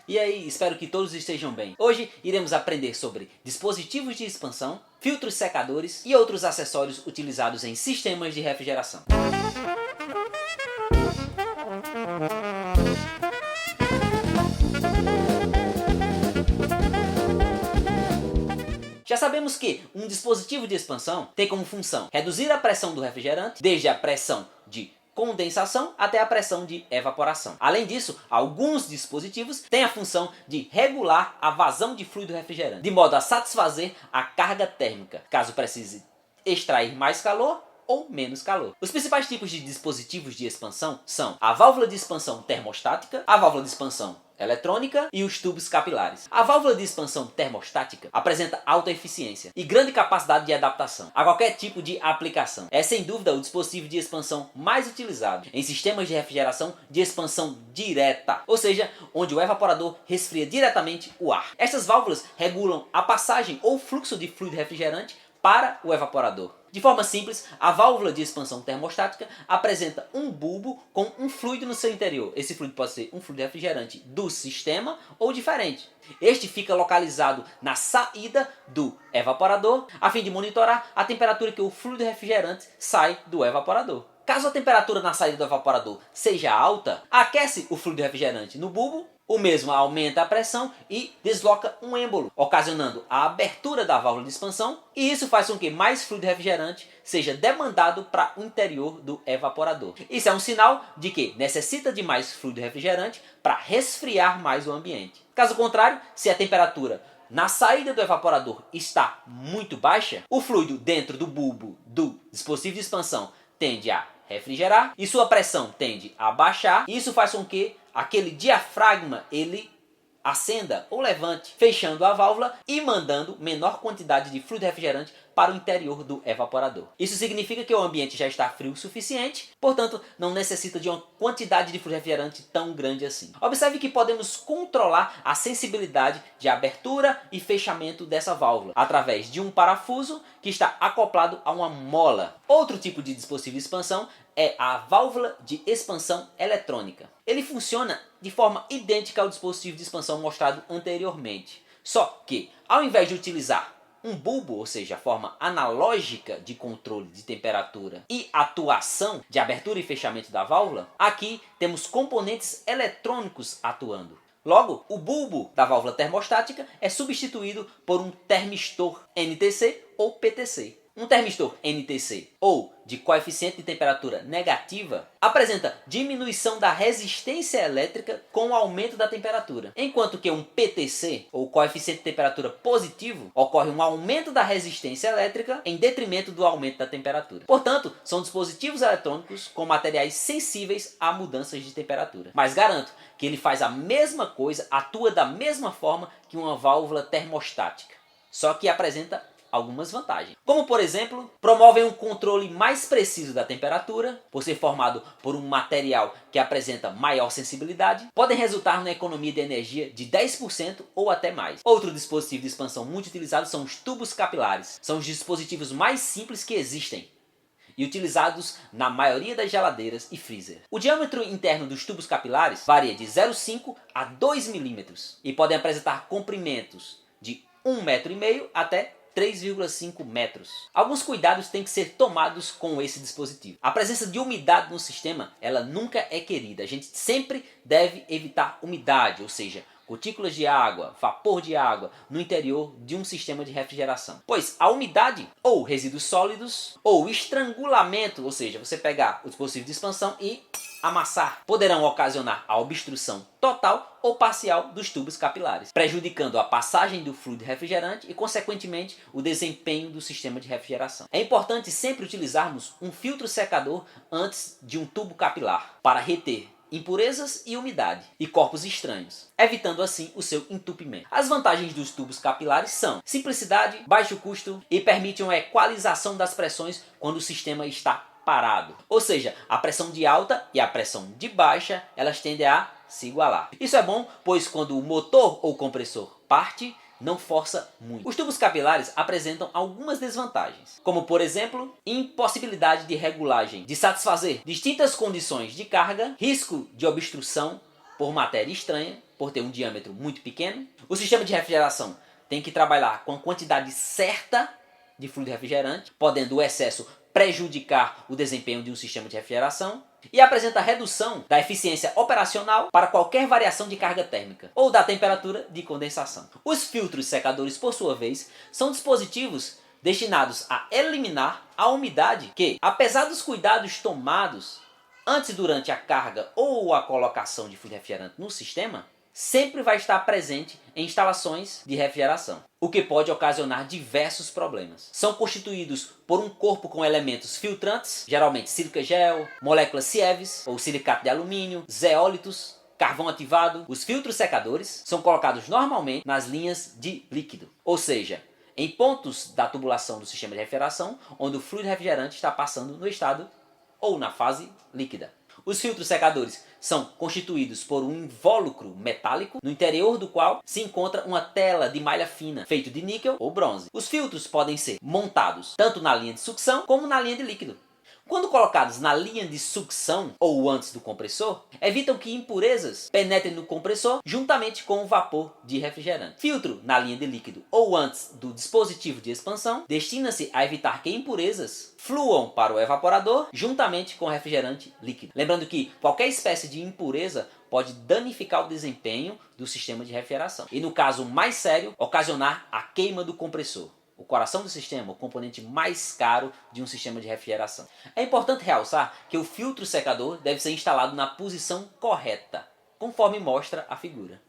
E aí, espero que todos estejam bem. Hoje iremos aprender sobre dispositivos de expansão, filtros secadores e outros acessórios utilizados em sistemas de refrigeração. Já sabemos que um dispositivo de expansão tem como função reduzir a pressão do refrigerante, desde a pressão de condensação até a pressão de evaporação. Além disso, alguns dispositivos têm a função de regular a vazão de fluido refrigerante, de modo a satisfazer a carga térmica, caso precise extrair mais calor ou menos calor. Os principais tipos de dispositivos de expansão são a válvula de expansão termostática, a válvula de expansão eletrônica e os tubos capilares. A válvula de expansão termostática apresenta alta eficiência e grande capacidade de adaptação a qualquer tipo de aplicação. É sem dúvida o dispositivo de expansão mais utilizado em sistemas de refrigeração de expansão direta, ou seja, onde o evaporador resfria diretamente o ar. Estas válvulas regulam a passagem ou fluxo de fluido refrigerante para o evaporador. De forma simples, a válvula de expansão termostática apresenta um bulbo com um fluido no seu interior. Esse fluido pode ser um fluido refrigerante do sistema ou diferente. Este fica localizado na saída do evaporador, a fim de monitorar a temperatura que o fluido refrigerante sai do evaporador. Caso a temperatura na saída do evaporador seja alta, aquece o fluido refrigerante no bulbo, o mesmo aumenta a pressão e desloca um êmbolo, ocasionando a abertura da válvula de expansão, e isso faz com que mais fluido refrigerante seja demandado para o interior do evaporador. Isso é um sinal de que necessita de mais fluido refrigerante para resfriar mais o ambiente. Caso contrário, se a temperatura na saída do evaporador está muito baixa, o fluido dentro do bulbo do dispositivo de expansão tende a refrigerar e sua pressão tende a baixar. Isso faz com que aquele diafragma ele acenda ou levante, fechando a válvula e mandando menor quantidade de fluido refrigerante para o interior do evaporador. Isso significa que o ambiente já está frio o suficiente, portanto não necessita de uma quantidade de fluido refrigerante tão grande assim. Observe que podemos controlar a sensibilidade de abertura e fechamento dessa válvula através de um parafuso que está acoplado a uma mola. Outro tipo de dispositivo de expansão é a válvula de expansão eletrônica. Ele funciona de forma idêntica ao dispositivo de expansão mostrado anteriormente. Só que, ao invés de utilizar um bulbo, ou seja, a forma analógica de controle de temperatura e atuação de abertura e fechamento da válvula, aqui temos componentes eletrônicos atuando. Logo, o bulbo da válvula termostática é substituído por um termistor NTC ou PTC. Um termistor NTC, ou de coeficiente de temperatura negativa, apresenta diminuição da resistência elétrica com o aumento da temperatura, enquanto que um PTC, ou coeficiente de temperatura positivo, ocorre um aumento da resistência elétrica em detrimento do aumento da temperatura. Portanto, são dispositivos eletrônicos com materiais sensíveis a mudanças de temperatura. Mas garanto que ele faz a mesma coisa, atua da mesma forma que uma válvula termostática, só que apresenta algumas vantagens. Como, por exemplo, promovem um controle mais preciso da temperatura, por ser formado por um material que apresenta maior sensibilidade, podem resultar na economia de energia de 10% ou até mais. Outro dispositivo de expansão muito utilizado são os tubos capilares. São os dispositivos mais simples que existem e utilizados na maioria das geladeiras e freezer. O diâmetro interno dos tubos capilares varia de 0,5 a 2 milímetros e podem apresentar comprimentos de 1,5 metro até 3,5 metros. Alguns cuidados têm que ser tomados com esse dispositivo. A presença de umidade no sistema, ela nunca é querida. A gente sempre deve evitar umidade, ou seja, gotículas de água, vapor de água no interior de um sistema de refrigeração. Pois a umidade, ou resíduos sólidos, ou estrangulamento, ou seja, você pegar o dispositivo de expansão e amassar, poderão ocasionar a obstrução total ou parcial dos tubos capilares, prejudicando a passagem do fluido refrigerante e, consequentemente, o desempenho do sistema de refrigeração. É importante sempre utilizarmos um filtro secador antes de um tubo capilar, para reter impurezas e umidade e corpos estranhos, evitando assim o seu entupimento. As vantagens dos tubos capilares são simplicidade, baixo custo e permitem uma equalização das pressões quando o sistema está parado. Ou seja, a pressão de alta e a pressão de baixa, elas tendem a se igualar. Isso é bom, pois quando o motor ou compressor parte, não força muito. Os tubos capilares apresentam algumas desvantagens, como por exemplo, impossibilidade de regulagem, de satisfazer distintas condições de carga, risco de obstrução por matéria estranha por ter um diâmetro muito pequeno. O sistema de refrigeração tem que trabalhar com a quantidade certa de fluido refrigerante, podendo o excesso prejudicar o desempenho de um sistema de refrigeração, e apresenta redução da eficiência operacional para qualquer variação de carga térmica ou da temperatura de condensação. Os filtros secadores, por sua vez, são dispositivos destinados a eliminar a umidade que, apesar dos cuidados tomados antes e durante a carga ou a colocação de fluido refrigerante no sistema, sempre vai estar presente em instalações de refrigeração, o que pode ocasionar diversos problemas. São constituídos por um corpo com elementos filtrantes, geralmente sílica gel, moléculas Sieves ou silicato de alumínio, zeólitos, carvão ativado. Os filtros secadores são colocados normalmente nas linhas de líquido, ou seja, em pontos da tubulação do sistema de refrigeração, onde o fluido refrigerante está passando no estado ou na fase líquida. Os filtros secadores são constituídos por um invólucro metálico, no interior do qual se encontra uma tela de malha fina, feito de níquel ou bronze. Os filtros podem ser montados tanto na linha de sucção como na linha de líquido. Quando colocados na linha de sucção ou antes do compressor, evitam que impurezas penetrem no compressor juntamente com o vapor de refrigerante. Filtro na linha de líquido ou antes do dispositivo de expansão destina-se a evitar que impurezas fluam para o evaporador juntamente com o refrigerante líquido. Lembrando que qualquer espécie de impureza pode danificar o desempenho do sistema de refrigeração e, no caso mais sério, ocasionar a queima do compressor. O coração do sistema, o componente mais caro de um sistema de refrigeração. É importante realçar que o filtro secador deve ser instalado na posição correta, conforme mostra a figura.